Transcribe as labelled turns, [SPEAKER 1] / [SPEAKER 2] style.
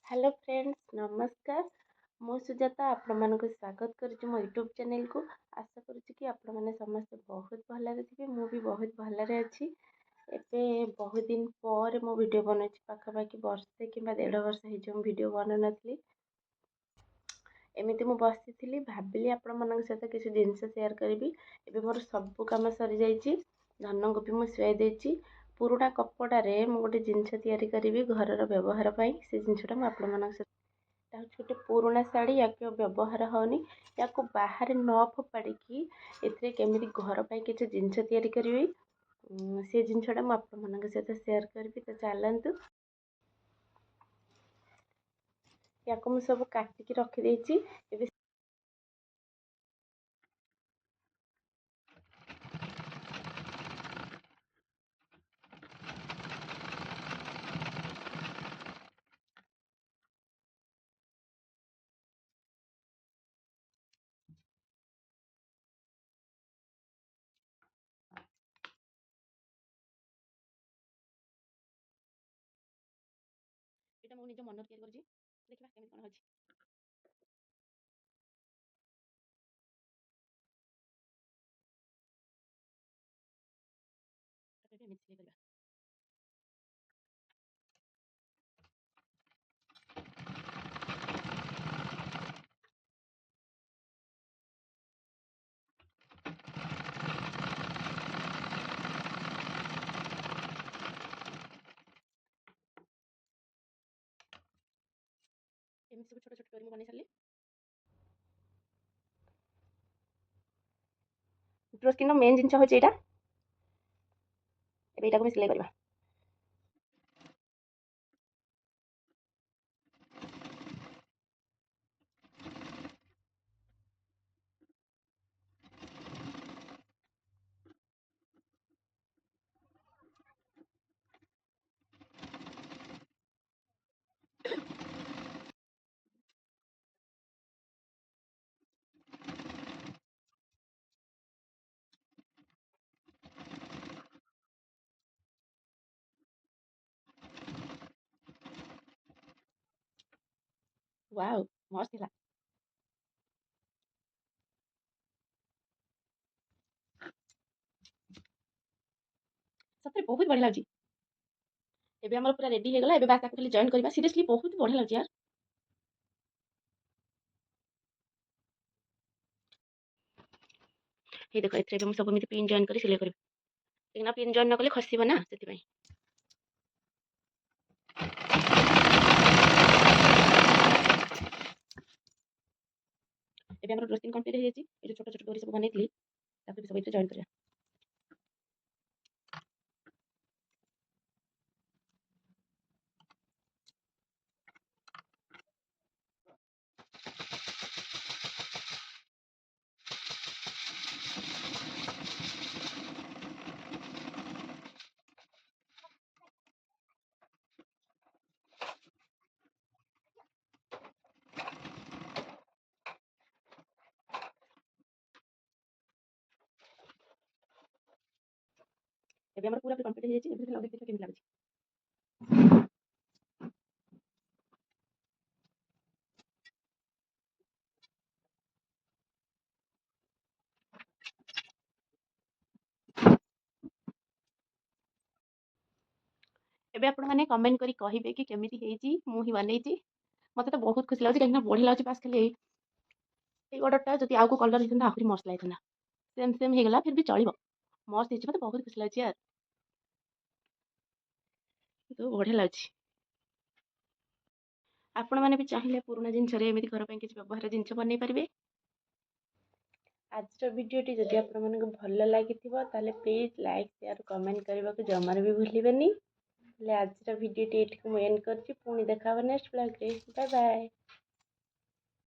[SPEAKER 1] Hello friends, नमस्कार। मु सुजाता आपको स्वागत करुच्ची मो यूट्यूब चैनल को। आशा करुच्ची कि आपण मैंने समस्ते बहुत भलरे थे। मु भी बहुत भलरे अच्छी। एबे बहुत दिन पर मो वीडियो बनाऊँ, पाखापाखि वर्षे कि 1.5 वर्ष हो वीडियो बना नी। एमती मु बसी भाविली आपण मान सहित किसी जिनस सेयार करी। एबे मोर सब कम सरी जाइए। धन को भी मुझे देती। पुराणा कपड़े मु गोटे जिनस तैयारी करी घर व्यवहार पाई। से जिनसा मुझे गोटे पुराणा शाढ़ी या व्यवहार होनी या बाहर न फोपाड़ी एमती घर पर किसी जिनस तैयारी करी से जिनसा मुझे सहित सेयार करी। तो चलतु या मुझे सब काटिकी रखी। এটা ମୁଁ ନିଜ ମନରୁ ତିଆରି କରିଛି। ଦେଖିବା କେମିତି କ'ଣ ହେଉଛି। ତାକୁ ଏବେ ଏମିତି ସିଲେଇ କରିବା। ଏମିତି ସବୁ ଛୋଟ ଛୋଟ କରି ମୁଁ ବନେଇ ସାରିଲି। ଡ୍ରେସ୍ ସ୍କିନ୍ର ମେନ୍ ଜିନିଷ ହେଉଛି ଏଇଟା। ଏବେ ଏଇଟାକୁ ବି ସିଲେଇ କରିବା। वाओ, मस्त ହେଲା। सତରେ बहुत बढ़िया लाଗୁଛି। ଏବେ ଆମର ପୁରା ରେडी ହେଇଗଲା। ଏବେ ବାସ୍ ତାକୁ ଖାଲି ଜଏନ୍ କରିବା। ସିରିयसली बहुत बढ़िया लाଗୁଛି यार। ये देखो एथरे मैं सब पिन जॉइन कर सिलाई करी। लेकिन पिन जॉइन न कले खसिबो ना सेति। ଏବେ ଆମର ଡ୍ରେସ୍ ସ୍କିନ୍ କମ୍ପ୍ଲିଟ୍ ହେଇଯାଇଛି। ଏ ଛୋଟ ଛୋଟ ଡୋରି ସବୁ ବନେଇଥିଲି ତାକୁ ବି ସବୁ ଏଥିରେ ଜଏନ୍ କରିବା। ଏବେ ଆମର ପୁରା କମ୍ପ୍ଲିଟ୍ ହେଇଯାଇଛି। ଏବେ ଲଗେଇ ଦେଖିବା କେମିତି ଲାଗୁଛି। ଏବେ ଆପଣମାନେ କमेंट କରି କହିବେ कि केमिति ହେଇଛି। ମୁଁ ହିଁ ବନେଇଛି। ମତେ ତ ବହୁତ ଖୁସି ଲାଗୁଛି କାହିଁକିନା ବଢିଆ ଲାଗୁଛି। ବାସ୍ ଖାଲି ଏଇ ଅର୍ଡରଟା ଯଦି ଆଉ କୋଉ କଲର ହେଇଥାନ୍ତା ଆହୁରି ମସ୍ତ ଲାଗିଥାନ୍ତା। सेम ହେଇଗଲା फिर भी ଚଳିବ। मस्त ହେଇଛି। ମତେ ବହୁତ ଖୁସି ଲାଗୁଛି यार। तो ବଢିଆ ଲାଗୁଛି। आपण मैंने भी चाहिए पुराना जिनस एमती घर पर किसी व्यवहार जिनस बनई पारे। आज भिडटी जदि आपको भल लगी प्लीज लाइक शेयर कमेंट करने को जमार भी भूलें। आज भिडटी ये एंड कर। पुणी देखा नेक्स्ट ब्लॉग रे। Bye bye.